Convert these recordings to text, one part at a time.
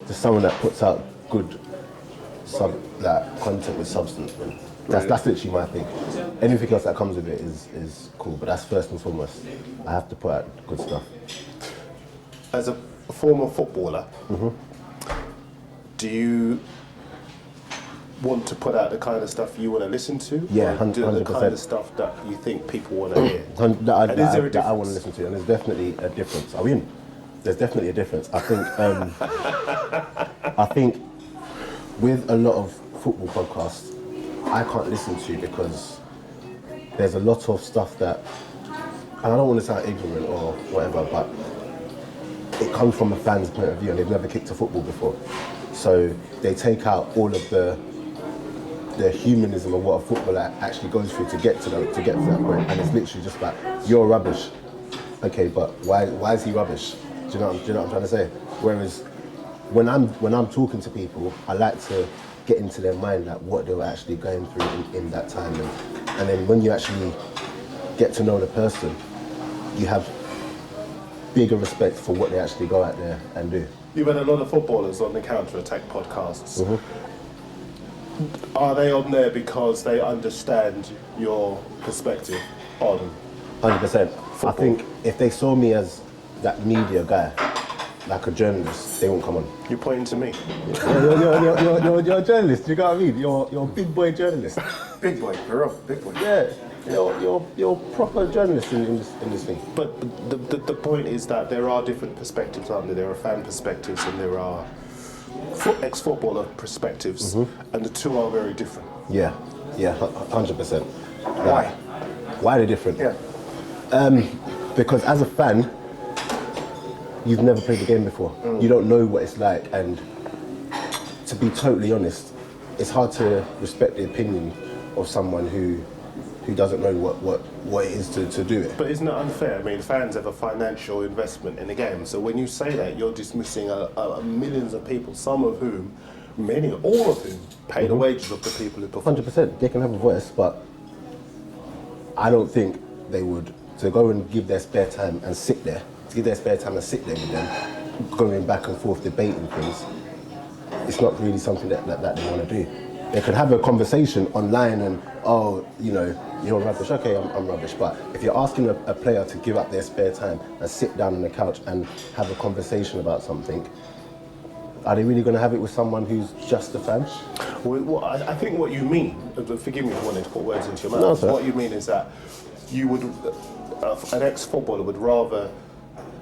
just someone that puts out good content with substance, man. That's literally my thing. Anything else that comes with it is cool, but that's first and foremost. I have to put out good stuff. As a former footballer, do you want to put out the kind of stuff you want to listen to? Yeah, or do 100%. the kind of stuff that you think people want to hear? That I want to listen to, and there's definitely a difference. Are we in? There's definitely a difference. I think with a lot of football podcasts, I can't listen to because there's a lot of stuff that, and I don't want to sound ignorant or whatever, but it comes from a fan's point of view and they've never kicked a football before. So they take out all of the humanism of what a footballer actually goes through to get to that point, and it's literally just like, you're rubbish. Okay, but why is he rubbish? Do you know what I'm trying to say? Whereas when I'm talking to people, I like to get into their mind, like what they were actually going through in that time, and then when you actually get to know the person, you have bigger respect for what they actually go out there and do. You've had a lot of footballers on the Counter-Attack podcasts. Are they on there because they understand your perspective on 100%. football? I think if they saw me as that media guy, like a journalist, they won't come on. You're pointing to me. You're a journalist, you know what I mean? You're a big boy journalist. Big boy, for real, big boy. Yeah, you're proper journalist in this thing. But the point is that there are different perspectives, aren't there? There are fan perspectives and there are ex-footballer perspectives, and the two are very different. Yeah, 100%. Why? Why they're different? Yeah. Because as a fan, you've never played the game before. You don't know what it's like, and to be totally honest, it's hard to respect the opinion of someone who doesn't know what it is to do it. But isn't it unfair? I mean, fans have a financial investment in the game, so when you say that, you're dismissing millions of people, some of whom, all of whom, pay the wages of the people who perform. 100%, they can have a voice, but I don't think they would, to go and give their spare time and sit there, with them, going back and forth debating things. It's not really something that they want to do. They could have a conversation online and, you're rubbish, okay, I'm rubbish. But if you're asking a player to give up their spare time and sit down on the couch and have a conversation about something, are they really going to have it with someone who's just a fan? Well, I think what you mean, forgive me for wanting to put words into your No, mouth, sir. what you mean is that you would, an ex-footballer would rather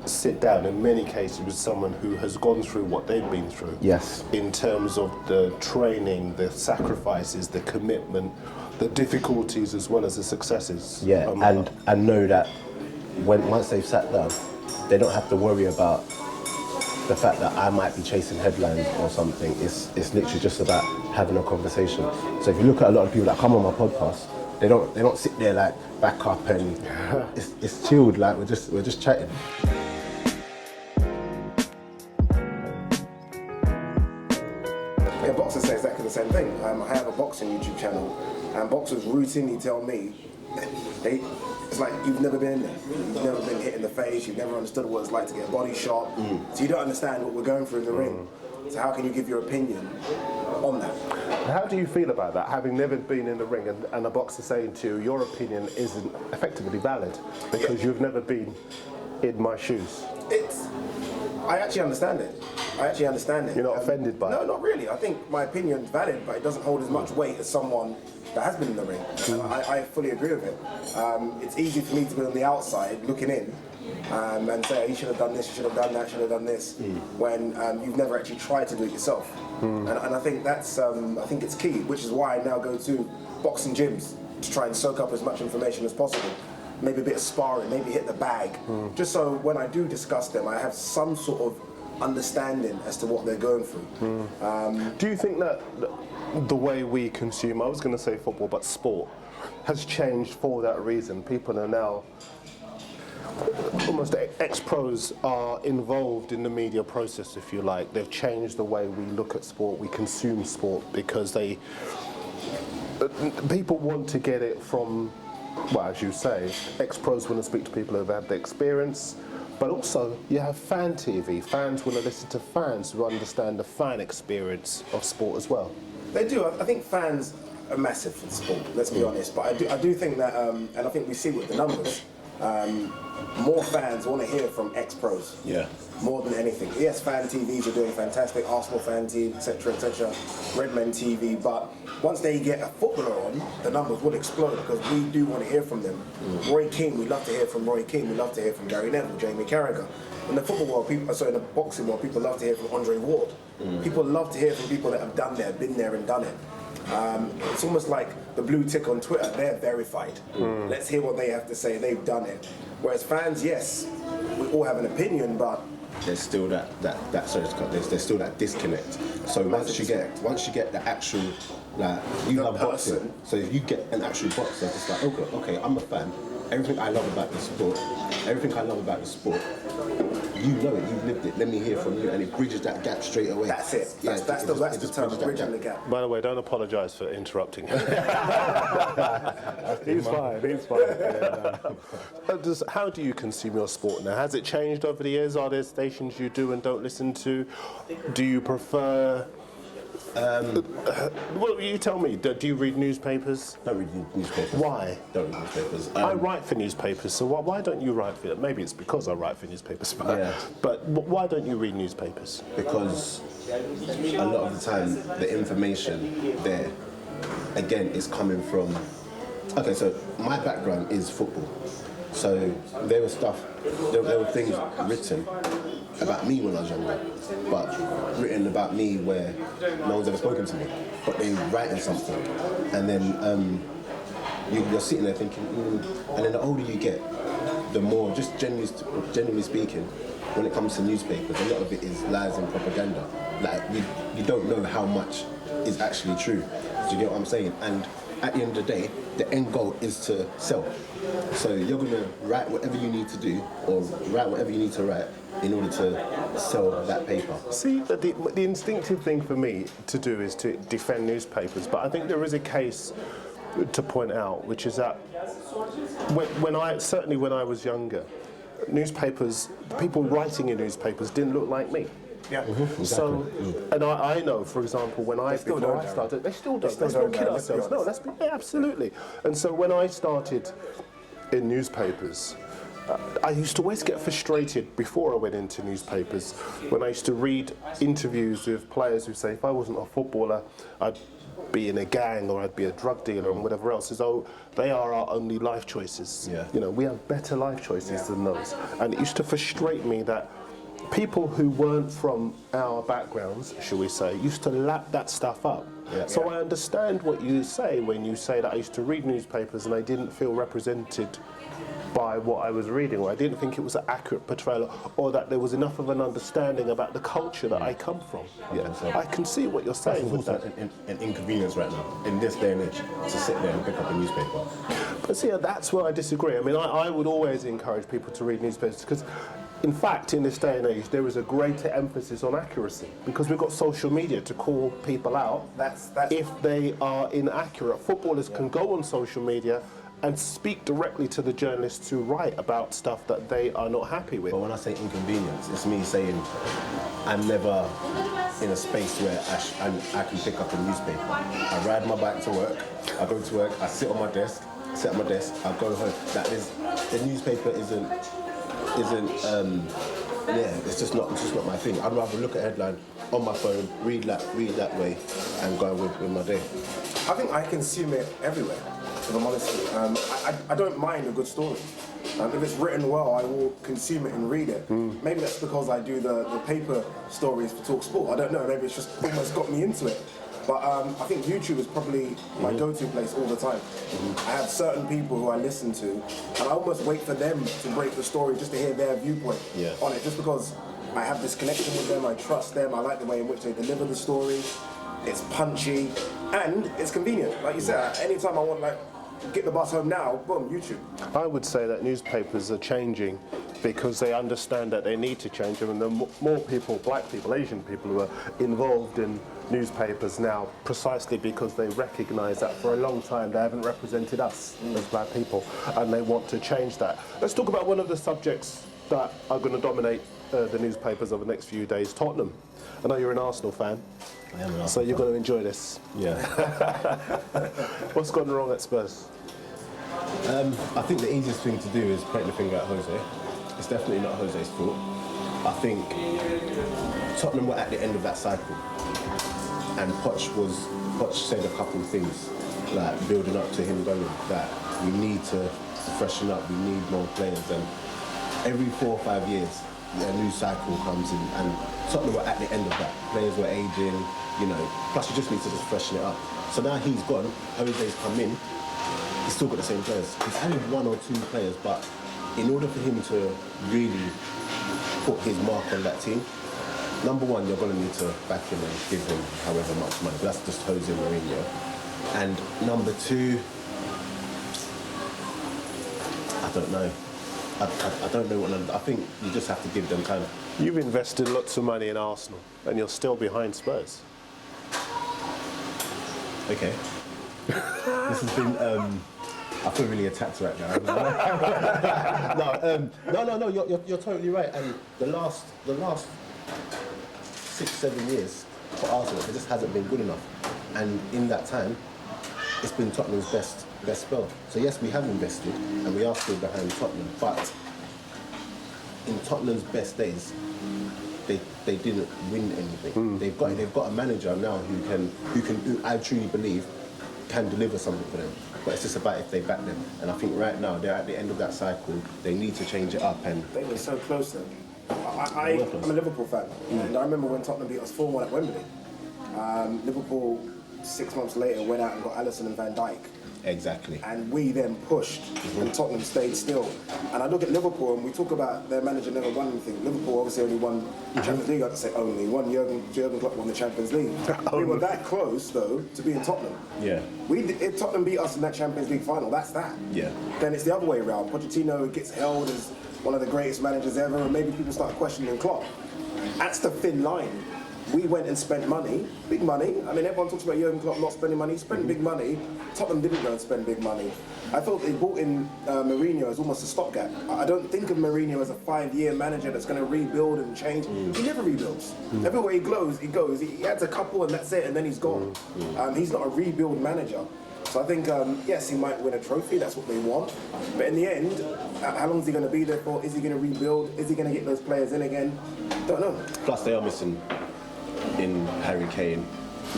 sit down in many cases with someone who has gone through what they've been through. Yes. In terms of the training, the sacrifices, the commitment, the difficulties as well as the successes. Yeah, and know that once they've sat down, they don't have to worry about the fact that I might be chasing headlines or something. It's literally just about having a conversation. So if you look at a lot of people that come on my podcast, they don't sit there like back up and it's chilled, like we're just chatting. Yeah, boxers say exactly the same thing. I have a boxing YouTube channel, and boxers routinely tell me, it's like you've never been in there. You've never been hit in the face. You've never understood what it's like to get a body shot. So you don't understand what we're going through in the ring. So how can you give your opinion on that? How do you feel about that, having never been in the ring and a boxer saying to you, your opinion isn't effectively valid because you've never been in my shoes? I actually understand it. You're not offended by it? No, not really. I think my opinion's valid, but it doesn't hold as much weight as someone that has been in the ring. And I fully agree with it. It's easy for me to be on the outside looking in and say, you should have done this, you should have done that, should have done this, when you've never actually tried to do it yourself. And I think that's, I think it's key, which is why I now go to boxing gyms to try and soak up as much information as possible. Maybe a bit of sparring, maybe hit the bag, just so when I do discuss them, I have some sort of understanding as to what they're going through. Do you think that the way we consume, I was going to say football, but sport, has changed for that reason? People are now, almost ex-pros are involved in the media process, if you like. They've changed the way we look at sport, we consume sport, because people want to get it from, well, as you say, ex-pros want to speak to people who've had the experience, But also, you have fan TV. Fans want to listen to fans who understand the fan experience of sport as well. They do. I think fans are massive for sport, let's be honest. But I do think that, and I think we see with the numbers, more fans want to hear from ex-pros. Yeah. More than anything. Yes, fan TVs are doing fantastic, Arsenal fan TV, etc., Redmen TV, but once they get a footballer on, the numbers will explode because we do want to hear from them. Roy Keane, we love to hear from Roy Keane, we love to hear from Gary Neville, Jamie Carragher. In the football world, in the boxing world, people love to hear from Andre Ward. People love to hear from people that have done there, been there and done it. It's almost like the blue tick on Twitter, they're verified. Let's hear what they have to say, they've done it. Whereas fans, yes, we all have an opinion, but there's still there's still that disconnect. So once you get the actual, like, you love boxing, so if you get an actual boxer, it's like, okay, I'm a fan. Everything I love about the sport, you know it, you've lived it. Let me hear from you, and it bridges that gap straight away. That's it. That's the term, bridging the gap. By the way, don't apologise for interrupting him. He's fine. Yeah. How do you consume your sport now? Has it changed over the years? Are there stations you do and don't listen to? Do you prefer... well, you tell me. Do you read newspapers? Don't read newspapers. Why? Don't read newspapers. I write for newspapers, so why don't you write for them? Maybe it's because I write for newspapers, but why don't you read newspapers? Because a lot of the time, the information there, again, is coming from... Okay, so my background is football. So there were things written about me when I was younger, but written about me where no one's ever spoken to me, but they're writing something, and then you're sitting there thinking, and then the older you get, the more, just generally speaking, when it comes to newspapers, a lot of it is lies and propaganda. Like, you don't know how much is actually true. Do you get what I'm saying? And at the end of the day, the end goal is to sell. So you're going to write whatever you need to do, or write whatever you need to write in order to sell that paper. See, the instinctive thing for me to do is to defend newspapers, but I think there is a case to point out, which is that when I was younger, newspapers, people writing in newspapers didn't look like me. Yeah. Exactly. So, and I know, for example, before I started, they still don't. Let's not kid ourselves. No, absolutely. And so when I started in newspapers, I used to always get frustrated before I went into newspapers when I used to read interviews with players who say, if I wasn't a footballer, I'd be in a gang or I'd be a drug dealer and whatever else, as though they are our only life choices. Yeah. You know, we have better life choices than those. And it used to frustrate me that people who weren't from our backgrounds, shall we say, used to lap that stuff up. Yeah. So I understand what you say when you say that I used to read newspapers and I didn't feel represented by what I was reading, or I didn't think it was an accurate portrayal, or that there was enough of an understanding about the culture that I come from. Yeah, I can see what you're saying with that. An inconvenience right now, in this day and age, to sit there and pick up a newspaper. But see, that's where I disagree. I mean, I would always encourage people to read newspapers because, in fact, in this day and age, there is a greater emphasis on accuracy because we've got social media to call people out if they are inaccurate. Footballers can go on social media and speak directly to the journalists who write about stuff that they are not happy with. But when I say inconvenience, it's me saying I'm never in a space where I can pick up a newspaper. I ride my bike to work, I go to work, I sit on my desk, I go home. The newspaper isn't it's just not my thing. I'd rather look at a headline on my phone, read that way, and go with my day. I think I consume it everywhere, if I'm honest with you. I don't mind a good story. If it's written well, I will consume it and read it. Maybe that's because I do the paper stories for Talk Sport. I don't know, maybe it's just almost got me into it. But I think YouTube is probably my go-to place all the time. I have certain people who I listen to, and I almost wait for them to break the story just to hear their viewpoint on it, just because I have this connection with them, I trust them, I like the way in which they deliver the story. It's punchy, and it's convenient. Like you said, anytime I want, get the bus home now, boom, YouTube. I would say that newspapers are changing because they understand that they need to change them, and the more people, black people, Asian people, who are involved in newspapers now, precisely because they recognise that for a long time they haven't represented us as black people, and they want to change that. Let's talk about one of the subjects that are going to dominate the newspapers over the next few days. Tottenham. I know you're an Arsenal fan. I am an Arsenal so you're fan. going to enjoy this. Yeah. What's gone wrong at Spurs? I think the easiest thing to do is point the finger at Jose. It's definitely not Jose's fault. I think Tottenham were at the end of that cycle, and Poch said a couple of things, like building up to him going that we need to freshen up, we need more players, and every 4 or 5 years a new cycle comes in, and Tottenham were at the end of that. Players were aging, you know, plus you just need to just freshen it up. So now he's gone, Jose's come in, he's still got the same players. He's added 1 or 2 players, but in order for him to really put his mark on that team, number one, you're going to need to back him and give him however much money. That's just Jose Mourinho. And number two, I don't know. I don't know what. I think you just have to give them time. You've invested lots of money in Arsenal, and you're still behind Spurs. Okay. This has been. I feel really attacked right now. No. You're totally right. And the last 6-7 years for Arsenal, it just hasn't been good enough. And in that time, it's been Tottenham's best spell. So yes, we have invested, and we are still behind Tottenham. But in Tottenham's best days, they didn't win anything. They've got a manager now who I truly believe can deliver something for them. But it's just about if they back them. And I think right now they're at the end of that cycle. They need to change it up. And they were so close then. I'm a Liverpool fan, and I remember when Tottenham beat us 4-1 at Wembley. Liverpool 6 months later went out and got Alisson and Van Dijk. Exactly. And we then pushed, and Tottenham stayed still. And I look at Liverpool, and we talk about their manager never won anything. Liverpool obviously only won the Champions League. I have to say only one. Jurgen Klopp won the Champions League. We were that close though to being Tottenham. Yeah. If Tottenham beat us in that Champions League final, that's that. Yeah. Then it's the other way around. Pochettino gets held as one of the greatest managers ever, and maybe people start questioning Klopp. That's the thin line. We went and spent money, big money. I mean, everyone talks about Jurgen Klopp not spending money. He spent big money. Tottenham didn't go and spend big money. I thought they brought in Mourinho as almost a stopgap. I don't think of Mourinho as a 5-year manager that's going to rebuild and change. He never rebuilds. Everywhere he goes. He adds a couple and that's it, and then he's gone. He's not a rebuild manager. So I think, yes, he might win a trophy. That's what they want. But in the end, how long is he going to be there for? Is he going to rebuild? Is he going to get those players in again? Don't know. Plus, they are missing in Harry Kane,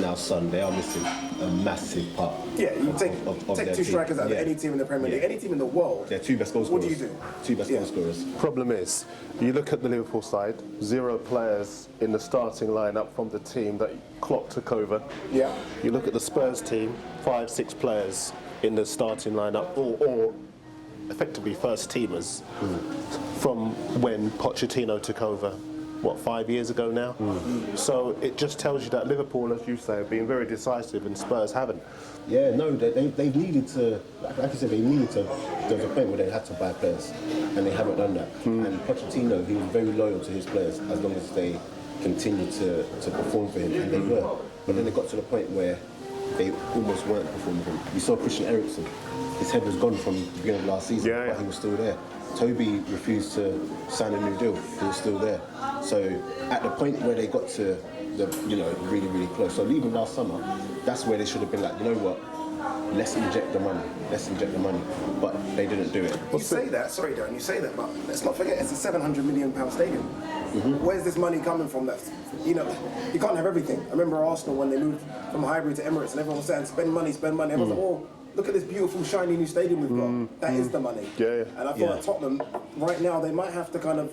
now Son. They are missing a massive part. Yeah, you take their 2 team. strikers out of any team in the Premier League, any team in the world. They're 2 best goal scorers. What do you do? 2 best goal scorers. Problem is, you look at the Liverpool side, 0 players in the starting lineup from the team that Klopp took over. Yeah. You look at the Spurs team, 5-6 players in the starting lineup, or effectively first teamers from when Pochettino took over. 5 years ago now? So it just tells you that Liverpool, as you say, have been very decisive and Spurs haven't. Yeah, no, they've needed to, like I said, there was a point where they had to buy players, and they haven't done that. And Pochettino, he was very loyal to his players as long as they continued to perform for him, and they were. But then it got to the point where they almost weren't performing for him. We saw Christian Eriksen. His head was gone from the beginning of last season, but he was still there. Toby refused to sign a new deal. He was still there. So at the point where they got to really, really close. So even last summer, that's where they should have been like, you know what? Let's inject the money. But they didn't do it. You say that, sorry Darren, you say that, but let's not forget it's a £700 million stadium. Where's this money coming from? That you can't have everything. I remember Arsenal when they moved from Highbury to Emirates, and everyone was saying, spend money. Everyone was like, oh, look at this beautiful, shiny new stadium we've got. That is the money. Yeah. And I thought at Tottenham, right now, they might have to kind of,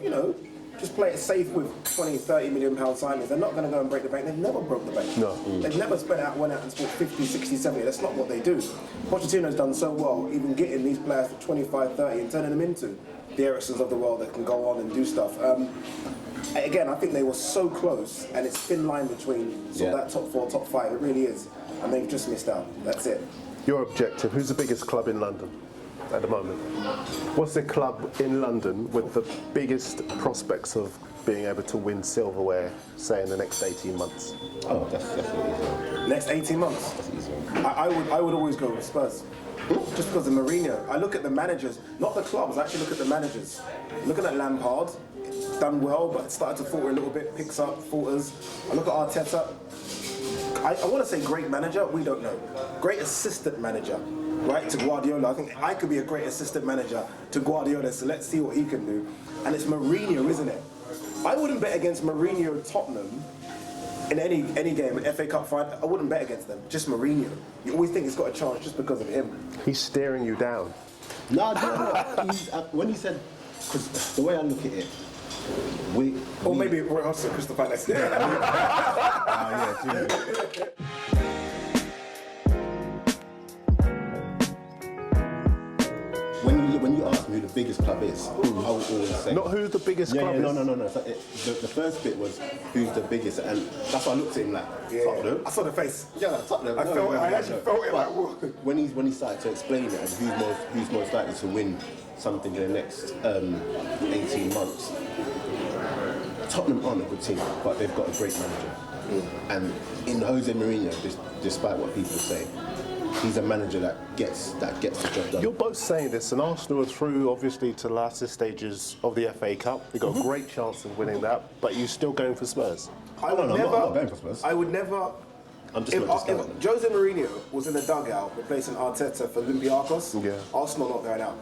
just play it safe with 20, 30 million pound signings. They're not going to go and break the bank. They've never broke the bank. No. They've never went out and spent 50, 60, 70. That's not what they do. Pochettino's done so well, even getting these players for 25, 30 and turning them into the Ericssons of the world that can go on and do stuff. Again, I think they were so close, and it's thin line between that top 4, top 5. It really is. And they've just missed out. That's it. Your objective, who's the biggest club in London at the moment? What's the club in London with the biggest prospects of being able to win silverware, say, in the next 18 months? Oh, that's definitely easy. Next 18 months? That's easy. I would always go with Spurs. Just because of Mourinho. I look at the managers, not the clubs, I actually look at the managers. Looking at Lampard, done well, but started to falter a little bit, picks up, falters. I look at Arteta. I want to say great manager, we don't know. Great assistant manager, right, to Guardiola. I think I could be a great assistant manager to Guardiola, so let's see what he can do. And it's Mourinho, isn't it? I wouldn't bet against Mourinho Tottenham in any game, an FA Cup final. I wouldn't bet against them, just Mourinho. You always think he's got a chance just because of him. He's staring you down. No, when he said, because the way I look at it, maybe Roy Hodgson, Crystal Palace. When you ask me who the biggest club is, I will always say... Not who's the biggest club is? No. The first bit was who's the biggest, and that's why I looked at him like, Tottenham. I saw the face. Yeah, Tottenham. I actually felt it like, whoa. When he started to explain it and who's most likely to win something in the next 18 months, Tottenham aren't a good team, but they've got a great manager. And in Jose Mourinho, despite what people say, he's a manager that gets the job done. You're both saying this, and Arsenal are through, obviously, to the last stages of the FA Cup. They've got a great chance of winning that, but you're still going for Spurs. I'm not going for Spurs. I would never... If Jose Mourinho was in the dugout replacing Arteta for Olympiacos, Arsenal not going out.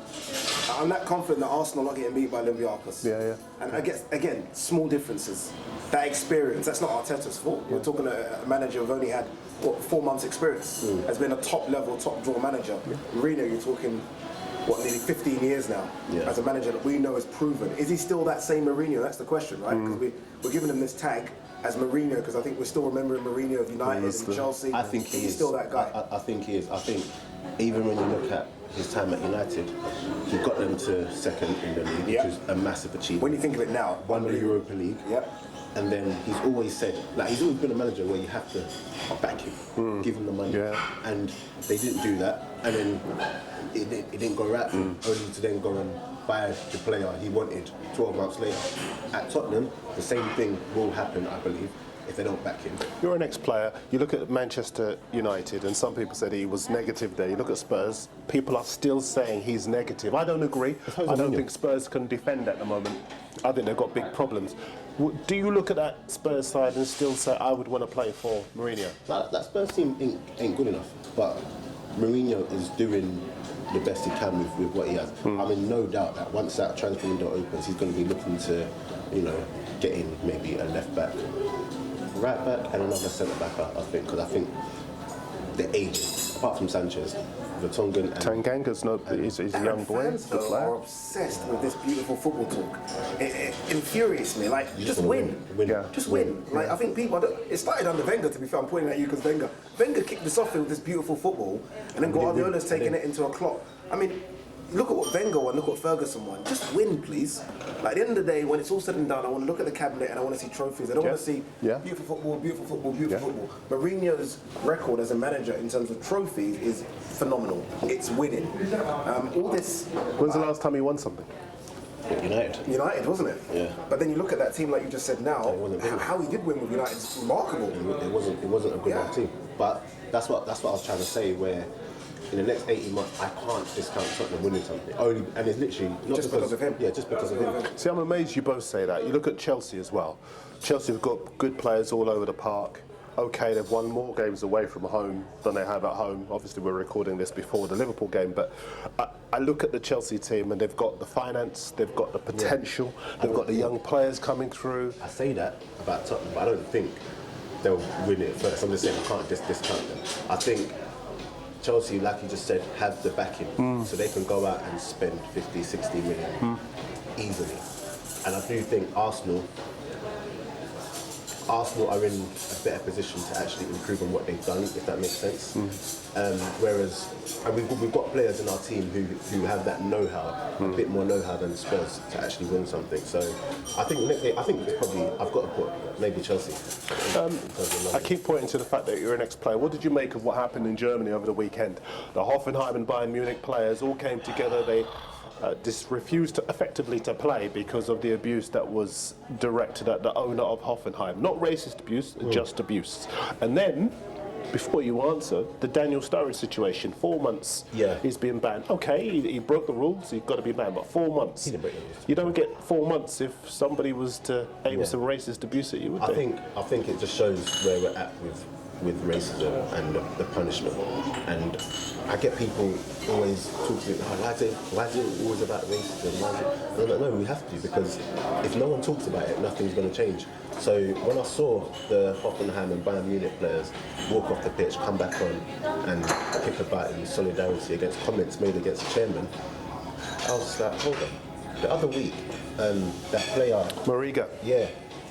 I'm not confident that Arsenal not getting beat by Olympiacos. And I guess, again, small differences. That experience, that's not Arteta's fault. We're talking a manager who's only had, 4 months experience, has been a top-level, top-draw manager. Mourinho, you're talking, nearly 15 years now, as a manager that we know is proven. Is he still that same Mourinho? That's the question, right? Because we're giving him this tag as Mourinho, because I think we're still remembering Mourinho of United and Chelsea. I think he's still that guy. I think he is. I think even when you look at his time at United, he got them to second in the league, which is a massive achievement. When you think of it now, won the Europa League. And then he's always said, he's always been a manager where you have to back him, give him the money. And they didn't do that. And then it didn't go right, only to then go and buy the player he wanted 12 months later. At Tottenham, the same thing will happen, I believe, if they don't back him. You're an ex-player. You look at Manchester United, and some people said he was negative there. You look at Spurs, people are still saying he's negative. I don't agree. I don't think Spurs can defend at the moment. I think they've got big problems. Do you look at that Spurs side and still say, I would want to play for Mourinho? That Spurs team ain't good enough, but Mourinho is doing the best he can with what he has. I mean, no doubt that once that transfer window opens, he's going to be looking to, get in maybe a left back, right back, and another centre back. I think, because I think the age, apart from Sanchez, Vertonghen and Tanganga's he's a young boy. Fans are obsessed with this beautiful football talk. It infuriates me. Just win. Just win. I think people. It started under Wenger. To be fair, I'm pointing at you because Wenger kicked this off with this beautiful football, and then Guardiola's taking it into a clock. I mean, look at what Wenger won. Look what Ferguson won. Just win, please. At the end of the day, when it's all said and done, I want to look at the cabinet and I want to see trophies. I don't want to see beautiful football, beautiful football, beautiful football. Mourinho's record as a manager in terms of trophies is phenomenal. It's winning. All this. When's the last time he won something? United, wasn't it? Yeah. But then you look at that team, like you just said now, how he did win with United is remarkable. It wasn't a good enough team. But that's what I was trying to say, where in the next 18 months, I can't discount Tottenham winning something. And it's literally not just because of him. Yeah, just because of him. See, I'm amazed you both say that. You look at Chelsea as well. Chelsea have got good players all over the park. Okay, they've won more games away from home than they have at home. Obviously, we're recording this before the Liverpool game, but I look at the Chelsea team and they've got the finance, they've got the potential, they've got the young players coming through. I say that about Tottenham, but I don't think they'll win it first. I'm just saying I can't discount them. I think Chelsea, like you just said, have the backing, so they can go out and spend 50, 60 million easily. And I do think Arsenal are in a better position to actually improve on what they've done, if that makes sense. Whereas we've got players in our team who have that know-how, a bit more know-how than Spurs to actually win something. So I think it's probably, I've got to put maybe Chelsea. I keep pointing to the fact that you're an ex-player. What did you make of what happened in Germany over the weekend? The Hoffenheim and Bayern Munich players all came together. They refused effectively to play because of the abuse that was directed at the owner of Hoffenheim. Not racist abuse, just abuse. And then before you answer, the Daniel Sturridge situation, 4 months he's being banned. Okay, he broke the rules, he's got to be banned, but 4 months. He didn't break the rules. You don't get 4 months if somebody was to aim some racist abuse at you, would they? I think it just shows where we're at with racism and the punishment. And I get people always talking about, why is it always about racism? I'm like, no, we have to, because if no one talks about it, nothing's going to change. So when I saw the Hoffenheim and Bayern Munich players walk off the pitch, come back on and kick about in solidarity against comments made against the chairman, I was just like, hold on. The other week, that player... Mariga. Yeah,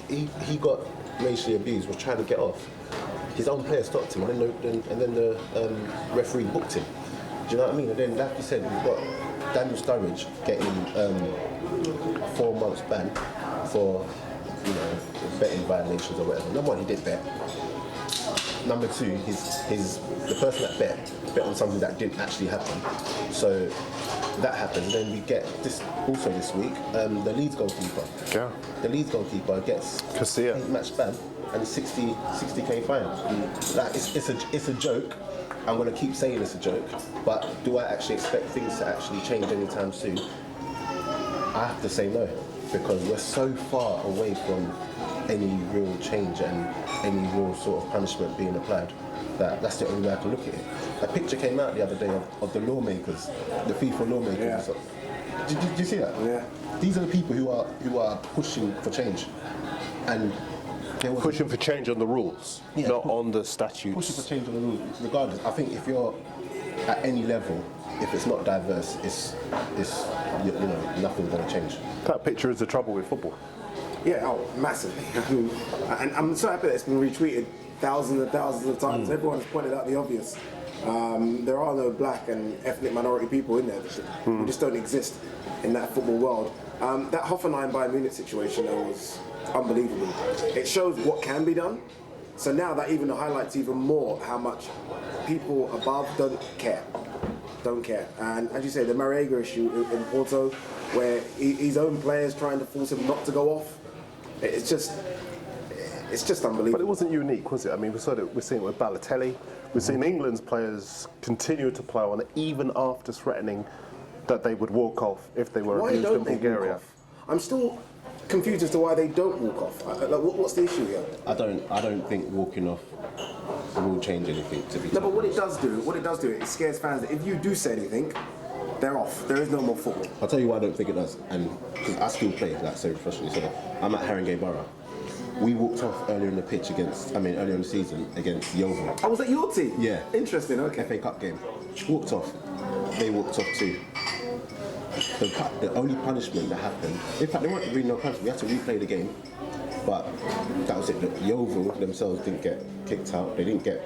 he got racially abused, was trying to get off. His own player stopped him, and then the referee booked him. Do you know what I mean? And then, like you said, we've got Daniel Sturridge getting 4 months ban for, betting violations or whatever. Number one, he did bet. Number two, the person that bet on something that didn't actually happen. So that happened. Then we get this week, the Leeds goalkeeper. Yeah. The Leeds goalkeeper gets Casilla. 8-match ban and 60k fine. Like it's a joke. I'm gonna keep saying it's a joke, but do I actually expect things to actually change anytime soon? I have to say no, because we're so far away from any real change and any real sort of punishment being applied. That's the only way I can look at it. A picture came out the other day of the lawmakers, the FIFA lawmakers. Yeah. Did you see that? Yeah. These are the people who are pushing for change, and pushing for change on the rules, not on the statutes. Pushing for change on the rules, regardless. I think if you're at any level, if it's not diverse, it's nothing's going to change. That picture is the trouble with football. Yeah, massively. And I'm so happy that it's been retweeted thousands and thousands of times. Everyone's pointed out the obvious. There are no black and ethnic minority people in there. Who just don't exist in that football world. That Hoffenheim Bayern Munich situation was unbelievable. It shows what can be done. So now that even highlights even more how much people above don't care. And as you say, the Marega issue in Porto, where his own players trying to force him not to go off, it's just unbelievable. But it wasn't unique, was it? I mean, we're seeing it with Balotelli. We're seeing England's players continue to play on it, even after threatening that they would walk off if they were abused in Bulgaria. I'm still confused as to why they don't walk off. What's the issue here? I don't think walking off will change anything, to be honest. No, but what it does do, it scares fans that if you do say anything, they're off. There is no more football. I'll tell you why I don't think it does, and because I still play so professionally. So I'm at Haringey Borough. We walked off earlier in the season against Yeovil. Oh, was that your team? Yeah. Interesting, okay. FA Cup game. Walked off. They walked off too. The only punishment that happened, in fact, there weren't really no punishment. We had to replay the game, but that was it. The Yeovil themselves didn't get kicked out. They didn't get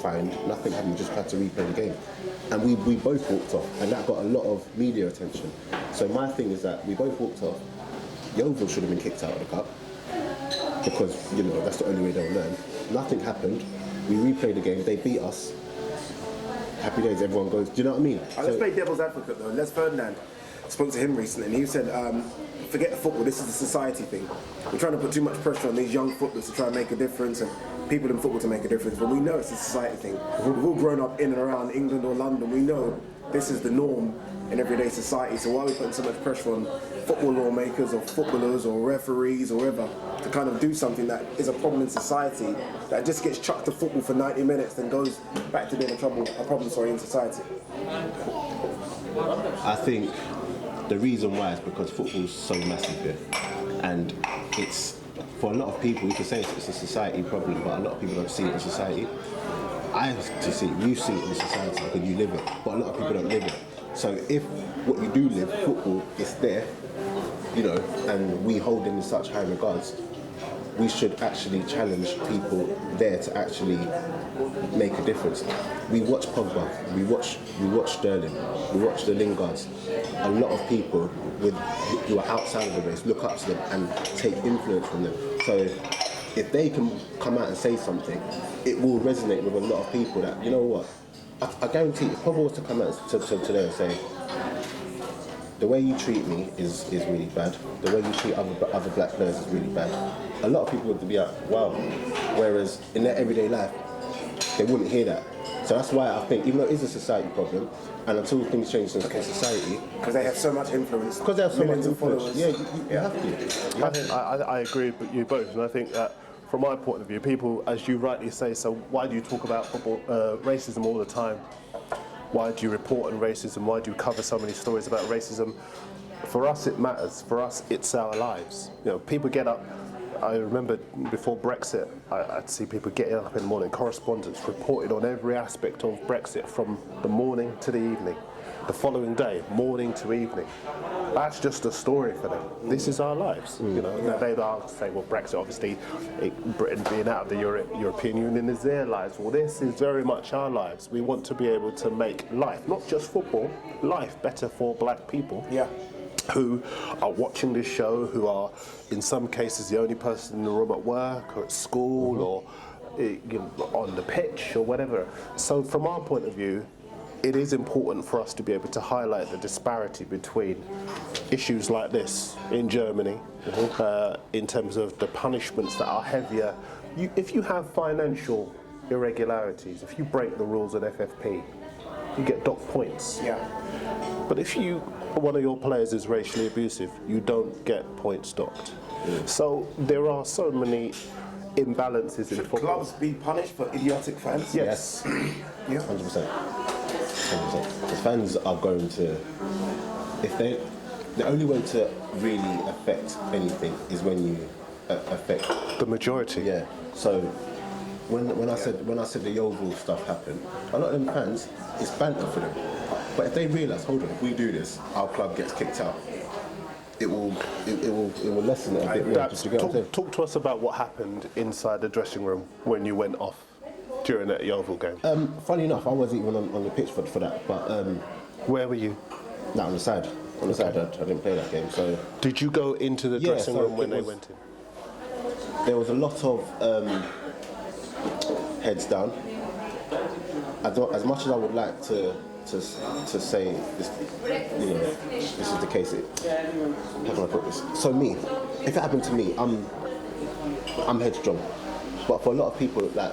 fined. Nothing happened. We just had to replay the game, and we both walked off, and that got a lot of media attention. So my thing is that we both walked off. Yeovil should have been kicked out of the cup because that's the only way they'll learn. Nothing happened. We replayed the game. They beat us. Happy days. Everyone goes. Do you know what I mean? Let's play devil's advocate though. Les Ferdinand spoke to him recently, and he said, forget the football, this is a society thing. We're trying to put too much pressure on these young footballers to try and make a difference, and people in football to make a difference, but we know it's a society thing. We've all grown up in and around England or London. We know this is the norm in everyday society, so why are we putting so much pressure on football lawmakers or footballers or referees or whatever to kind of do something that is a problem in society that just gets chucked to football for 90 minutes then goes back to being a problem in society? I think the reason why is because football's so massive here, and it's, for a lot of people, you can say it's a society problem, but a lot of people don't see it in society. You see it in society because you live it, but a lot of people don't live it. So if what you do live, football, is there, and we hold it in such high regards, we should actually challenge people there to actually make a difference. We watch Pogba, we watch Sterling, we watch the Lingards. A lot of people who are outside of the race look up to them and take influence from them. So if they can come out and say something, it will resonate with a lot of people that, you know what, I guarantee if Pogba was to come out to them and say, the way you treat me is really bad. The way you treat other black players is really bad. A lot of people would be like, wow. Whereas in their everyday life, they wouldn't hear that. So that's why I think, even though it is a society problem, and until things change in society, because they have so much influence. Because they have so much Millions of influence. followers. You have to. I agree with you both, and I think that from my point of view, people, as you rightly say, so why do you talk about football racism all the time? Why do you report on racism? Why do you cover so many stories about racism? For us, it matters. For us, it's our lives. You know, people get up. I remember before Brexit, I'd see people getting up in the morning, correspondents reported on every aspect of Brexit from the morning to the evening. The following day, morning to evening. That's just a story for them. This is our lives. You know, they'll say, well, Brexit, obviously, Britain being out of the European Union is their lives. Well, this is very much our lives. We want to be able to make life, not just football, life better for black people. Yeah. Who are watching this show, who are in some cases the only person in the room at work or at school or on the pitch or whatever. So from our point of view, it is important for us to be able to highlight the disparity between issues like this in Germany, in terms of the punishments that are heavier. If you have financial irregularities, if you break the rules at FFP, you get docked points. Yeah. But if one of your players is racially abusive, you don't get points docked. So there are so many imbalances in Should football. clubs be punished for idiotic fans? Yes. Yeah. 100%. 100%. The fans are going to, the only way to really affect anything is when you affect The majority. Yeah. So when I said the Yeovil stuff happened, a lot of them fans, it's banter for them. But if they realise, hold on, if we do this, our club gets kicked out. It will lessen it a bit more. Daps, talk to us about what happened inside the dressing room when you went off during that Yeovil game. Funny enough, I wasn't even on the pitch for that. But where were you? no, on the side. On the side, I didn't play that game. So Did you go into the dressing room when they went in? there was a lot of heads down. As much as I would like to say this, this is the case. How can I put this? So me, if it happened to me, I'm headstrong. But for a lot of people, like,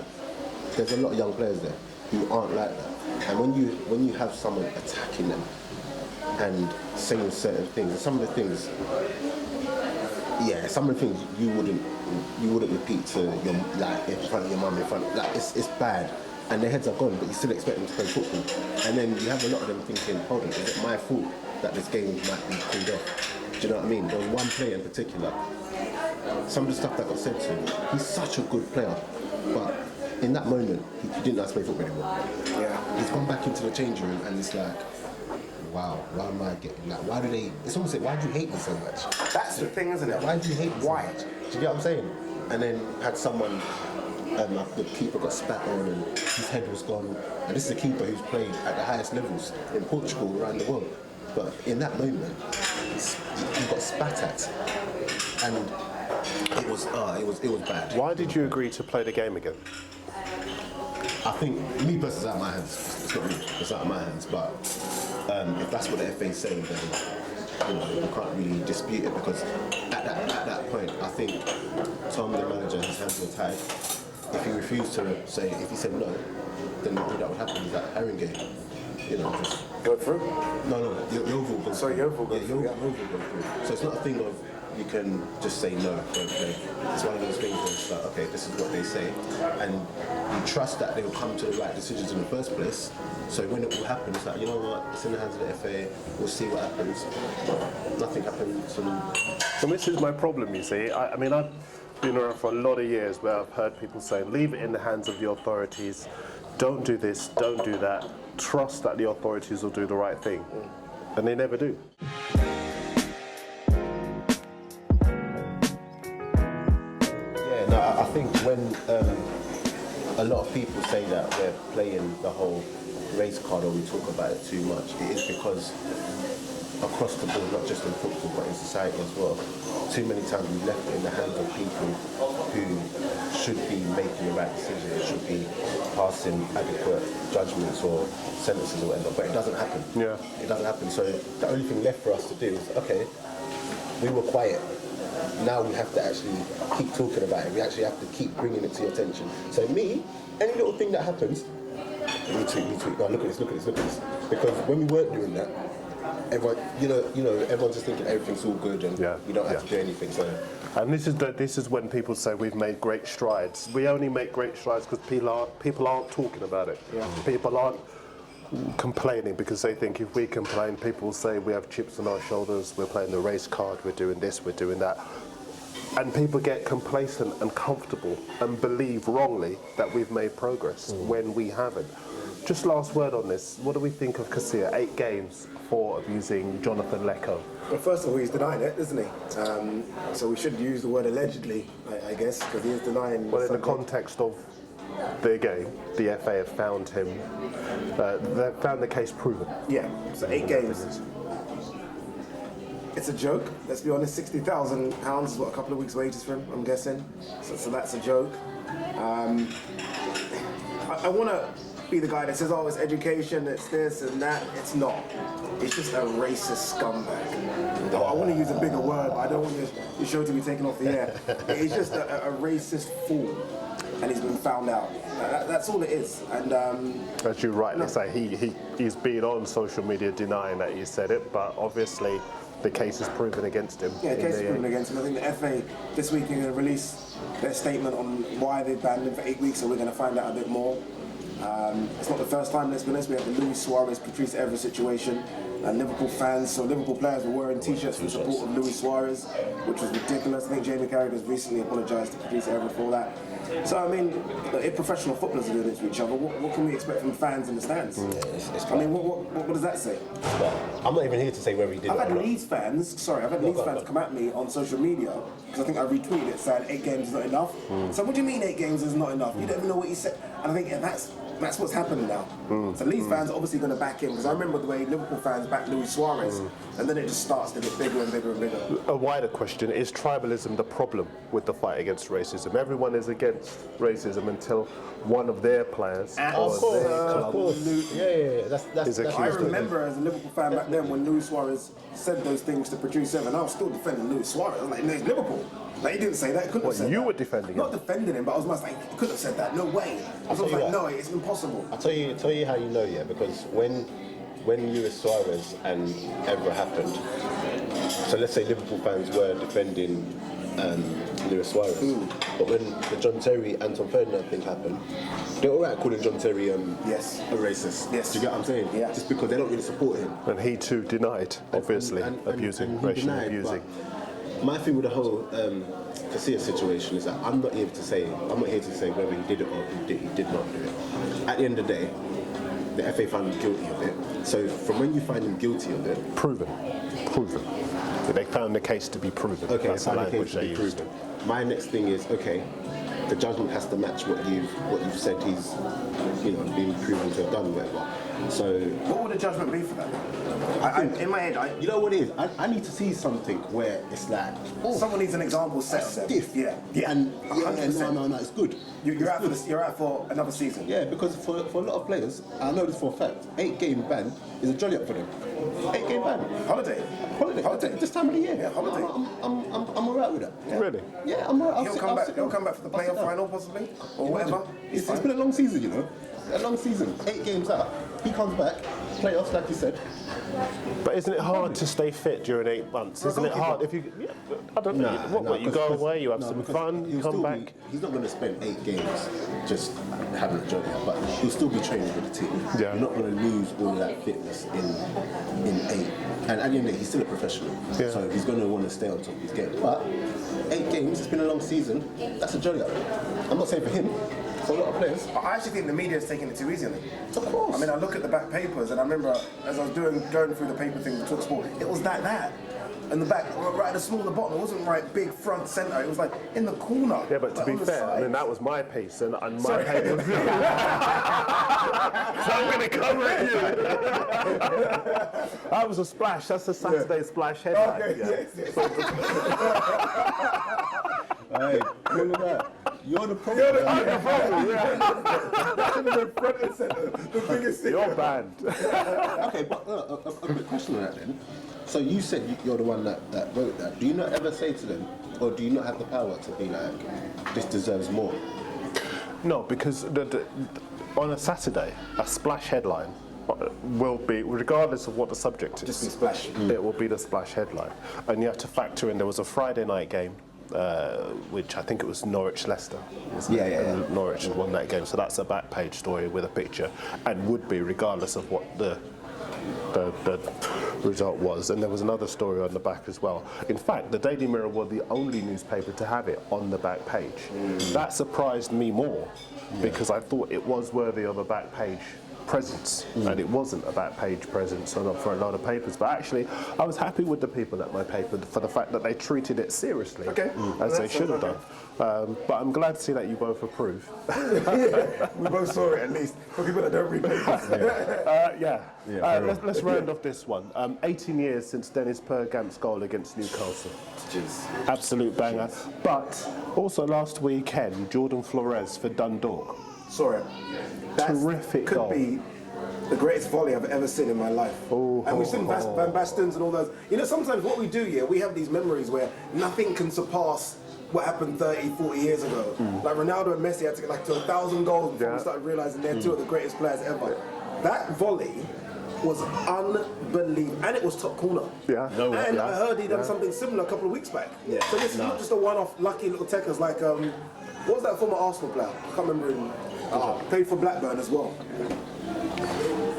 there's a lot of young players there who aren't like that. And when you have someone attacking them and saying certain things, and some of the things you wouldn't repeat to your, like, in front of your mum, it's bad. And their heads are gone, but you still expect them to play football. And then you have a lot of them thinking, hold on, is it my fault that this game might be called off? Do you know what I mean? There was one player in particular, some of the stuff that got said to him, he's such a good player, but in that moment, he didn't know how to play football anymore. Yeah. He's gone back into the changing room and it's like, wow, why am I getting, like, why do they, it's almost like, why do you hate me so much? That's the thing, isn't it? Why do you hate me so Why? much? Do you get what I'm saying? And then had someone, the keeper got spat on and his head was gone. And this is a keeper who's played at the highest levels in Portugal, around the world. But in that moment, he got spat at, and it was bad. Why did you agree to play the game again? I think, me personally, it's out of my hands. It's not me. It's out of my hands. But if that's what the FA is saying, then you can't really dispute it, because at that point, I think Tom, the manager, his hands were tied. If he refused to say, if he said no, then all that would happen is that Haringey, just Go through? no, Yeovil goes through. Yeovil goes through, yeah. Yeovil goes through. So it's not a thing of you can just say no, don't play. It's one of those things where it's like, okay, this is what they say, and you trust that they will come to the right decisions in the first place. So when it will happen, it's like, you know what, it's in the hands of the FA, we'll see what happens. Nothing happens. And this is my problem, you see. I mean, I've been around for a lot of years where I've heard people say, leave it in the hands of the authorities, don't do this, don't do that, trust that the authorities will do the right thing. And they never do. I think when a lot of people say that we're playing the whole race card or we talk about it too much, it is because across the board, not just in football but in society as well, too many times we've left it in the hands of people who should be making the right decisions, should be passing adequate judgments or sentences or whatever, but it doesn't happen. Yeah. It doesn't happen. So the only thing left for us to do is, okay, we were quiet. Now we have to actually keep talking about it. We actually have to keep bringing it to your attention. So me, any little thing that happens, retweet. No, look at this. Because when we weren't doing that, everyone, everyone's just thinking everything's all good and we don't have to do anything. So. And this is when people say we've made great strides. We only make great strides because people aren't talking about it. Yeah. People aren't complaining because they think if we complain, people will say we have chips on our shoulders, we're playing the race card, we're doing this, we're doing that. And people get complacent and comfortable and believe wrongly that we've made progress when we haven't. Just last word on this. What do we think of Casilla? 8 games for abusing Jonathan Lecco. Well, first of all, he's denying it, isn't he? So we should use the word allegedly, I guess, because he is denying. Well, in the context of their game, the FA have found him. They found the case proven. Yeah. So 8 games. It's a joke. Let's be honest. £60,000 is what, a couple of weeks' wages for him, I'm guessing. So that's a joke. I want to be the guy that says, oh, it's education, it's this and that. It's not. It's just a racist scumbag. I want to use a bigger word, but I don't want the show to be taken off the air. It's just a racist fool, and he's been found out. That's all it is. And as you rightly say, he's been on social media denying that he said it, but obviously the case is proven against him. Yeah, the case is proven against him. I think the FA this week are going to release their statement on why they banned him for 8 weeks, so we're going to find out a bit more. It's not the first time there's been this. We had the Luis Suarez, Patrice Evra situation. Liverpool fans, so Liverpool players were wearing T-shirts in support of Luis Suarez, which was ridiculous. I think Jamie Carragher has recently apologised to Patrice Evra for that. So, I mean, if professional footballers are doing it to each other, what can we expect from fans in the stands? I mean, what does that say? Well, I'm not even here to say whether he did it or not. I've had Leeds fans come at me on social media, because I think I retweeted it saying 8 games is not enough. So what do you mean 8 games is not enough? You don't even know what he said. And I think that's what's happening now. So Leeds fans are obviously going to back him, because I remember the way Liverpool fans backed Luis Suarez, and then it just starts to get bigger and bigger and bigger. A wider question, is tribalism the problem with the fight against racism? Everyone is against racism until one of their players Of course. That's I remember as a Liverpool fan back then when Luis Suarez said those things to Patrice Evra, and I was still defending Luis Suarez. I was like, no, it's Liverpool. Like, he didn't say that. He couldn't have said that. You were defending him? Not defending him, but I was almost like, he couldn't have said that. No way. I was like, no, it's impossible. I'll tell you how you know, yeah, because when Luis Suarez and Evra happened, so let's say Liverpool fans were defending Luis Suarez, but when the John Terry, Anton Ferdinand thing happened, they're alright calling John Terry a racist. Yes. Do you get what I'm saying? Yeah. Just because they don't really support him. And he too denied, obviously, abusing, racially abusing. My thing with the whole Casilla situation is that I'm not here to say whether he did it or he did not do it. At the end of the day, the FA found him guilty of it. So from when you find him guilty of it, proven. They found the case to be proven. Okay, that's the language they used. My next thing is, okay, the judgment has to match what you've said he's been proven to have done, whatever. So what would the judgment be for that? In my head, you know what it is? I need to see something where it's like, someone needs an example set. Stiff. Yeah. And no, it's good. You're out for another season. Yeah, because for a lot of players, I know this for a fact, 8-game ban is a jolly up for them. 8-game ban. Holiday. This time of the year. Yeah, holiday. I'm alright with that. Yeah. Really? Yeah, I'm alright. He'll come back for the playoff final possibly, or whatever. It's been a long season, you know. A long season. 8 games out. He comes back, playoffs, like you said. But isn't it hard to stay fit during 8 months? Isn't it hard if you? Yeah, I don't know. You go away, you have some fun, you come back. He's not going to spend 8 games just having a jolly, but he'll still be training with the team. Yeah. You're not going to lose all of that fitness in 8. And at the end of the day, he's still a professional, so he's going to want to stay on top of his game. But 8 games, it's been a long season. That's a jolly up. I'm not saying for him. For a lot of players. I actually think the media is taking it too easy on him. Of course. I mean, I look at the back papers, and I remember as I was going through the paper thing, the TalkSport, it was that. In the back, right at the small, the bottom, it wasn't right big front centre, it was like in the corner. Yeah, but to be fair, I mean, that was my piece, and my paper. So I'm going to cover it. That was a splash, that's a Saturday splash headline. Okay, Hey, look at that. You're the problem. Front and centre, the biggest thing. You're banned. Okay, but a quick question on that then. So you said you're the one that wrote that. Do you not ever say to them, or do you not have the power to be like, this deserves more? No, because on a Saturday, a splash headline will be, regardless of what the subject is, Just be splash. it will be the splash headline. And you have to factor in, there was a Friday night game, which I think it was Norwich-Leicester. Yeah. Norwich won that game, so that's a back page story with a picture, and would be regardless of what the result was. And there was another story on the back as well. In fact, the Daily Mirror were the only newspaper to have it on the back page. That surprised me more, because I thought it was worthy of a back page presence, and it wasn't a back page presence for a lot of papers. But actually, I was happy with the people at my paper for the fact that they treated it seriously, as they should have done. But I'm glad to see that you both approve. We both saw it, at least, for people that don't read papers. Let's round off this one. 18 years since Dennis Bergkamp's goal against Newcastle. Jeez. Absolute banger. But also last weekend, Jordan Flores for Dundalk. Saw it. Terrific goal. Could be the greatest volley I've ever seen in my life. And we've seen Van Basten's and all those. You know, sometimes what we do here, we have these memories where nothing can surpass what happened 30, 40 years ago. Like Ronaldo and Messi had to get like to 1,000 goals before we started realising they're two of the greatest players ever. That volley was unbelievable, and it was top corner. Yeah. And I heard he done something similar a couple of weeks back. Yeah. So this is not just a one-off lucky little techers like, what was that former Arsenal player? I can't remember him. Played for Blackburn as well.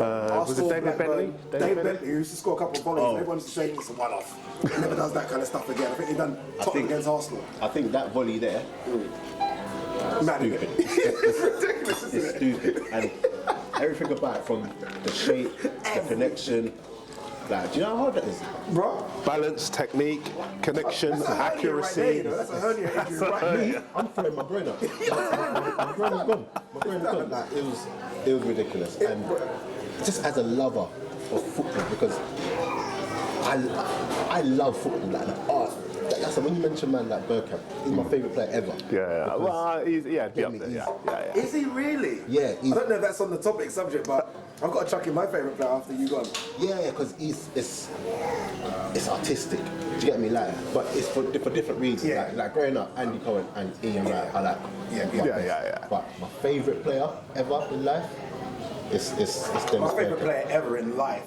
Was it David Bentley? David Bentley, who used to score a couple of volleys. Everyone used to say it's a one-off. He never does that kind of stuff again. I think he done Tottenham against Arsenal. I think that volley there, Stupid. It's ridiculous, isn't it's it? stupid. And everything about it, from the shape, the connection. Like, do you know how hard that is? Bro, Balance, technique, connection, that's a hernia accuracy. Right there, you know? That's a hernia injury right there. I'm throwing my brain up. My brain is gone. My brain is gone. Like, it was ridiculous. And just as a lover of football, because I love football, like the art. That's when you mention man like Bergkamp, he's my favourite player ever. Yeah. Well, he'd be up there. Yeah. Is he really? Yeah. I don't know if that's on the topic subject, but I've got to chuck in my favourite player after you gone. Yeah, because it's artistic. Do you get me? Like, but it's for different reasons. Yeah. Like growing up, Andy Cohen and Ian Wright, I like. Yeah. But my favourite player ever in life is Dennis My favourite Bergkamp. player ever in life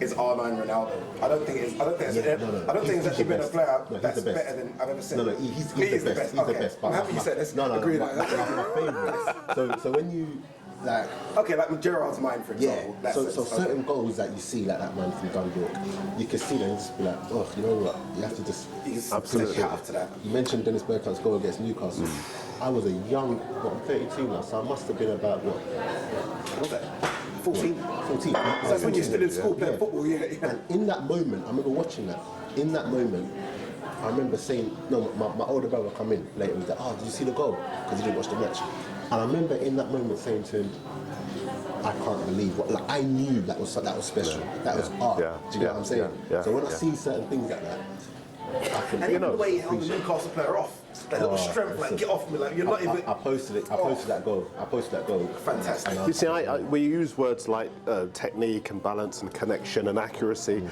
is R9 Ronaldo. I don't think it's actually been a player that's better than I've ever seen. No, he's the best. He's the best. I'm happy you said this. No, agree my favourite. So when you like. Okay, like Gerrard's mind, for example. Yeah. So certain goals that you see, like that man from Dundalk, you can see them and just be like, oh, you know what? You have to just absolutely after that. You mentioned Dennis Bergkamp's goal against Newcastle. I was a young, I'm 32 now, so I must have been about what? What's that? 14. 14. That's when you're still in school playing football, yeah. And in that moment, I remember watching that. In that moment, I remember saying, no, my older brother come in later and was like, oh, did you see the goal? Because he didn't watch the match. And I remember in that moment saying to him, I can't believe what, like, I knew that was special. That was art. Do you know what I'm saying? So when I see certain things like that, I can, and even the way he held the Newcastle player off, that little strength, like, get off me, like, you're not even... I posted it. I posted that goal. Fantastic. You see, we use words like technique and balance and connection and accuracy.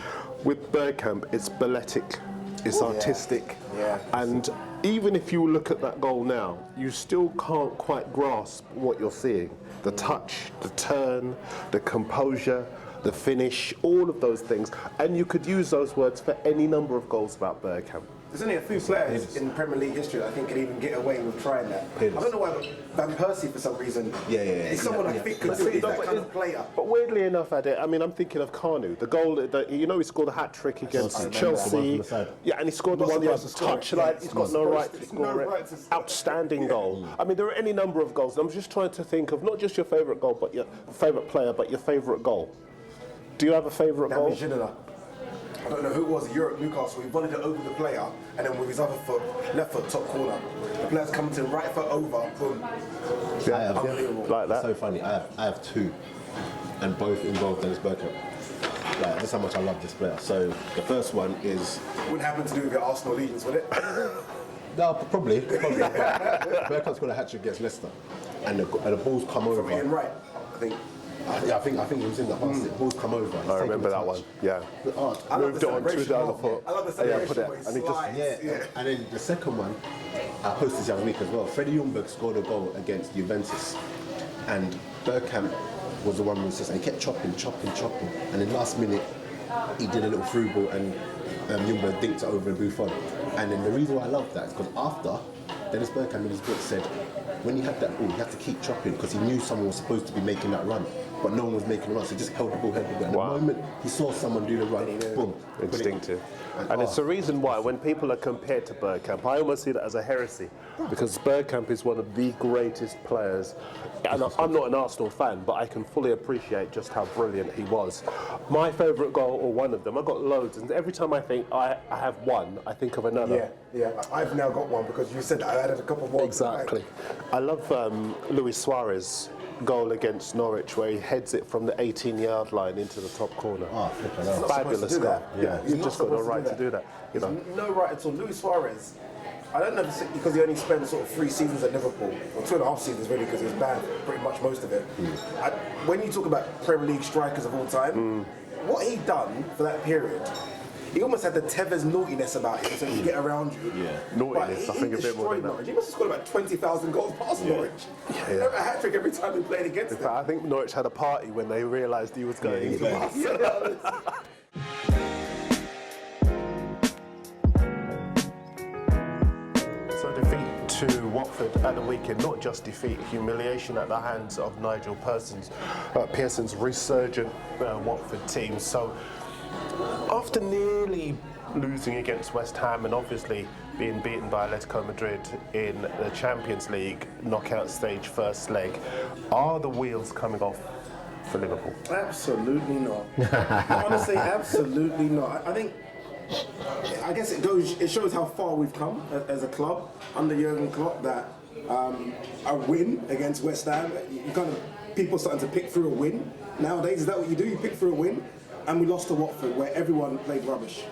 With Bergkamp, it's balletic, it's artistic. Yeah. And even if you look at that goal now, you still can't quite grasp what you're seeing. The touch, the turn, the composure, the finish, all of those things. And you could use those words for any number of goals about Bergkamp. There's only a few players in Premier League history that I think can even get away with trying that. I don't know why, but Van Persie, for some reason, is someone I think could do it. He's that kind of player. But weirdly enough, Ade, I mean, I'm thinking of Kanu, the goal that he scored a hat trick against Chelsea. Yeah, and he scored the one the other touchline. He's got no right to score it. Outstanding goal. I mean, there are any number of goals. I'm just trying to think of not just your favourite goal, but your favourite player, but your favourite goal. Do you have a favourite goal? I don't know who it was, Europe, Newcastle. He volleyed it over the player, and then with his other foot, left foot, top corner. The player's come to him, right foot over, boom. Unbelievable. Like that. So funny. I have two, and both involved Dennis Bergkamp. Like, that's how much I love this player. So the first one is. Wouldn't happen to do with your Arsenal allegiance, would it? No, probably. Bergkamp scored a hat trick against Leicester, and the balls come over. From Ian Wright, I think. Yeah, I think he was in the basket. The balls come over. I remember that one. Yeah. I love Moved the on to the other foot. I love the celebration. And he just and then the second one I posted this the other week as well. Freddie Ljungberg scored a goal against Juventus, and Bergkamp was the one who was just, and he kept chopping, and then last minute he did a little through ball, and Ljungberg dinked it over Buffon. And then the reason why I love that is because after, Dennis Bergkamp in his book said, when you had that ball, you had to keep chopping because he knew someone was supposed to be making that run, but no one was making the run, so he just held the ball. And the moment he saw someone do the run, boom. Instinctive. And it's the reason why when people are compared to Bergkamp, I almost see that as a heresy, because Bergkamp is one of the greatest players. And I'm not an Arsenal fan, but I can fully appreciate just how brilliant he was. My favourite goal, or one of them, I've got loads, and every time I think I have one, I think of another. Yeah, I've now got one because you said that I added a couple more. Exactly. I love Luis Suarez goal against Norwich where he heads it from the 18-yard line into the top corner. Fabulous goal. Yeah, you've just got no right to do that. You know. No right at all. Luis Suarez, I don't know if it's because he only spent sort of 3 seasons at Liverpool, or 2.5 seasons really, because he was banned pretty much most of it. When you talk about Premier League strikers of all time, what he done for that period, he almost had the Tevez naughtiness about him, so he could get around you. Yeah, naughtiness, I think a bit more than that. He must have scored about 20,000 goals past Norwich. A hat-trick every time he played against them. I think Norwich had a party when they realised he was going into Barcelona. So defeat to Watford at the weekend, not just defeat, humiliation at the hands of Nigel Pearson's resurgent Watford team. So after nearly losing against West Ham and obviously being beaten by Atletico Madrid in the Champions League knockout stage first leg, are the wheels coming off for Liverpool? Absolutely not. Honestly, absolutely not. I guess it shows how far we've come as a club under Jurgen Klopp, that a win against West Ham, people starting to pick through a win nowadays. Is that what you do? You pick through a win? And we lost to Watford, where everyone played rubbish.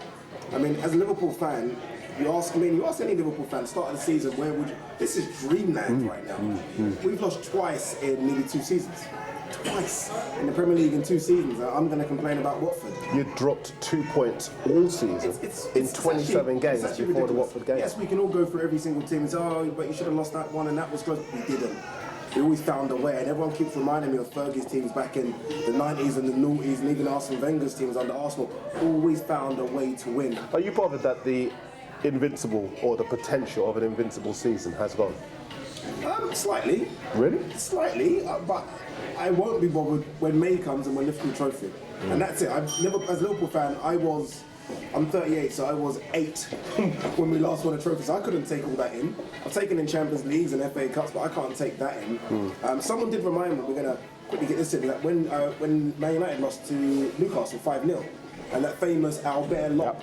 I mean, as a Liverpool fan, you ask me, you ask any Liverpool fan, start of the season, where would you... This is dreamland right now. We've lost twice in nearly 2 seasons. Twice in the Premier League in 2 seasons. I'm going to complain about Watford. You dropped 2 points all season in 27 games before the Watford game. Yes, we can all go through every single team and say, oh, but you should have lost that one and that was close. We didn't. We always found a way, and everyone keeps reminding me of Fergie's teams back in the 90s and the noughties, and even Arsene Wenger's teams under Arsenal. Always found a way to win. Are you bothered that the invincible, or the potential of an invincible season has gone? Slightly. Really? Slightly, but I won't be bothered when May comes and we're lifting the trophy. And that's it. As a Liverpool fan, I'm 38, so I was 8 when we last won a trophy, so I couldn't take all that in. I've taken in Champions Leagues and FA Cups, but I can't take that in. Someone did remind me, we're going to quickly get this in, that when Man United lost to Newcastle 5-0, and that famous Albert Lock,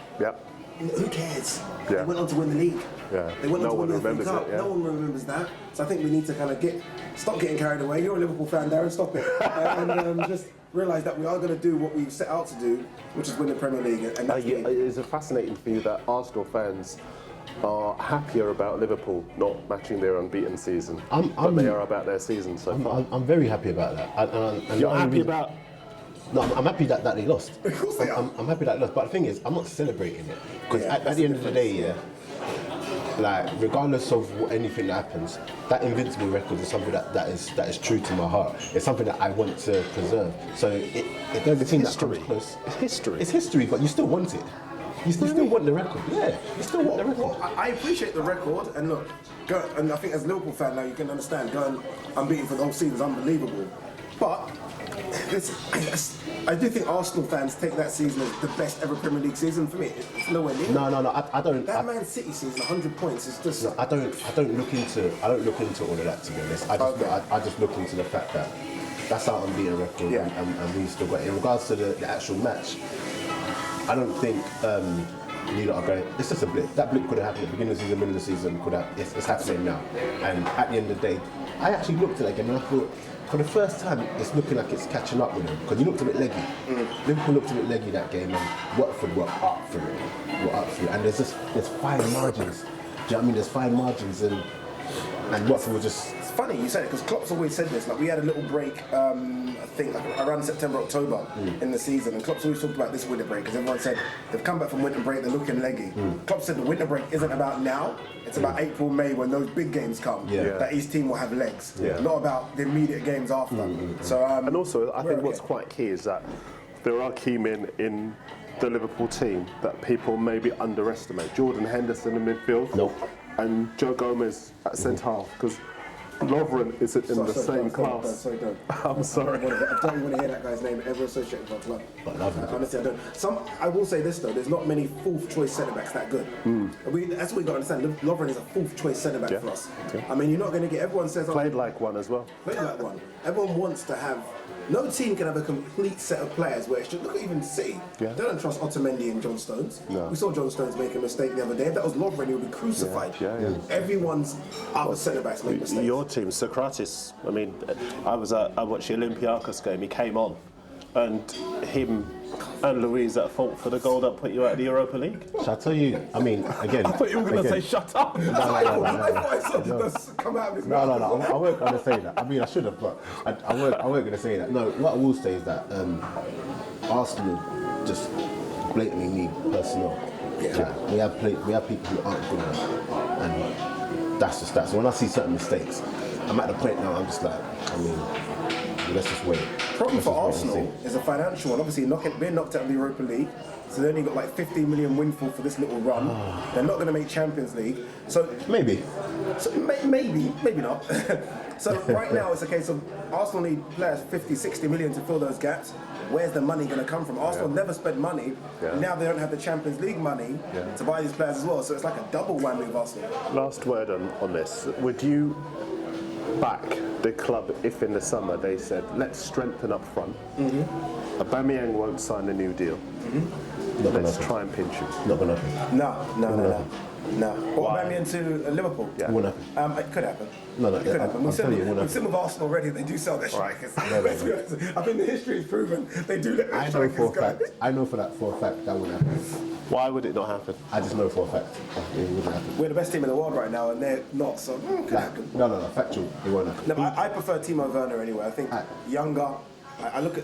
who cares? They went on to win the league. They went on to win the FA Cup. No one remembers that. So I think we need to kind of stop getting carried away. You're a Liverpool fan, Darren, stop it. And just realise that we are going to do what we've set out to do, which is win the Premier League. And that's is it fascinating for you that Arsenal fans are happier about Liverpool not matching their unbeaten season than they are about their season so far? I'm very happy about that. You're happy about... No, I'm happy that they lost. Of course they are. I'm happy that they lost. But the thing is, I'm not celebrating it. Because at the end of the day, like, regardless of anything that happens, that invincible record is something that is true to my heart. It's something that I want to preserve. So the team that comes close. It's history. It's history, but you still want it. You still want the record. Yeah, you still want the record. I appreciate the record, and look, and I think as a Liverpool fan now you can understand, going unbeaten for the whole season is unbelievable. But I do think Arsenal fans take that season as the best ever Premier League season. For me, it's nowhere near. No, I don't. That Man City season, 100 points, is just. No, I don't look into all of that, to be honest. I just look into the fact that that's our unbeaten record, and we still got it. In regards to the actual match, I don't think you lot are going. It's just a blip. That blip could have happened at the beginning of the season, middle of the season. It's happening now. And at the end of the day, I actually looked at it again and I thought, for the first time, it's looking like it's catching up with them, because you looked a bit leggy. Liverpool looked a bit leggy that game, and Watford were up for it. And there's fine margins. Do you know what I mean? There's fine margins, and Watford were just funny you said it because Klopp's always said this. Like we had a little break, I think like around September, October in the season, and Klopp's always talked about this winter break because everyone said they've come back from winter break, they're looking leggy. Klopp said the winter break isn't about now; it's about April, May when those big games come. That each team will have legs, not about the immediate games after. So and also, I think what's okay. quite key is that there are key men in the Liverpool team that people maybe underestimate. Jordan Henderson in midfield, and Joe Gomez at centre half, because Lovren isn't in the same class. I'm sorry. I don't want to hear that guy's name ever associated with our club. Honestly, I don't. I will say this though: there's not many fourth choice centre backs that good. That's what we got to understand. Lovren is a fourth choice centre back for us. I mean, you're not going to get. Everyone says played like one as well. Played like one. Everyone wants to have. No team can have a complete set of players where it should look at even City. They don't trust Otamendi and John Stones. We saw John Stones make a mistake the other day. If that was Lovren, he would be crucified. Everyone's other centre backs make mistakes. Your team, Socrates. I mean, I watched the Olympiacos game. He came on, and him and Luis at fault for the goal that put you out of the Europa League. Shall I tell you? I mean, again. I thought you were going to say shut up. No. I weren't going to say that. I mean, I should have, but I weren't going to say that. No, what I will say is that Arsenal just blatantly need personnel. We have people who aren't good enough, and that's just that. So when I see certain mistakes, I'm at the point now. I'm just like, I mean, let's just wait. Problem for Arsenal is a financial one. Obviously, being knocked out of the Europa League, so they only got like 15 million windfall for this little run. They're not going to make Champions League, so maybe not. So right now it's a case of Arsenal need players 50, 60 million to fill those gaps. Where's the money going to come from? Arsenal never spent money. Now they don't have the Champions League money to buy these players as well. So it's like a double whammy of Arsenal. Last word on this. Would you back the club if in the summer they said, let's strengthen up front, Aubameyang won't sign a new deal, let's try and pinch him? Not going to happen. No. What, Aubameyang to Liverpool? It won't happen. It could happen. It could happen. We've happen. seen with Arsenal already, they do sell their strikers. I think the history has proven they do let their strikers go. I know for a fact that wouldn't happen. Why would it not happen? I just know for a fact it wouldn't happen. We're the best team in the world right now, and they're not, so it could happen. No, factual, it won't happen. No, I prefer Timo Werner anyway. I think younger. I like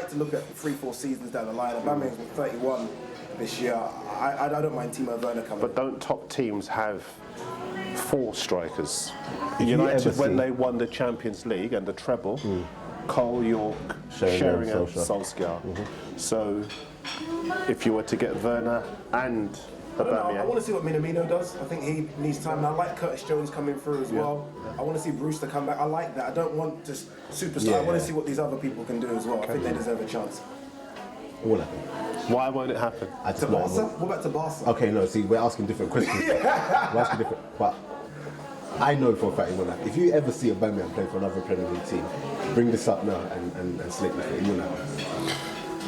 to look at 3-4 seasons down the line. Aubameyang's 31 this year. I don't mind Timo Werner coming. But don't top teams have 4 strikers? United, when they won the Champions League and the treble, Cole, York, Sheringham, Solskjaer. So if you were to get Werner and Aubameyang, I want to see what Minamino does. I think he needs time. And I like Curtis Jones coming through as well. I want to see Brewster come back. I like that. I don't want just superstar. I want to see what these other people can do as well. I think they deserve a chance. It won't happen. why won't it happen? To Barca? What about to Barca? Okay, no, see, we're asking different questions. We're asking different, but I know for a fact it won't happen. If you ever see Aubameyang play for another Premier League team, bring this up now and slate me for it. It won't happen.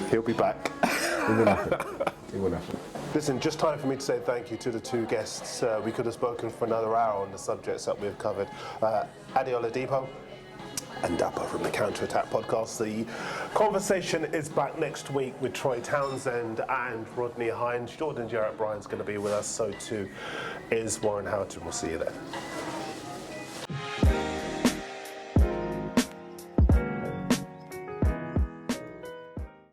He'll be back. It won't happen. It won't happen. Listen, just time for me to say thank you to the two guests. We could have spoken for another hour on the subjects that we've covered. Ade Oladipo and Dapo from the Counter-Attack podcast. The conversation is back next week with Troy Townsend and Rodney Hines. Jordan Jarrett Bryan's going to be with us, so too is Warren Houghton. We'll see you then.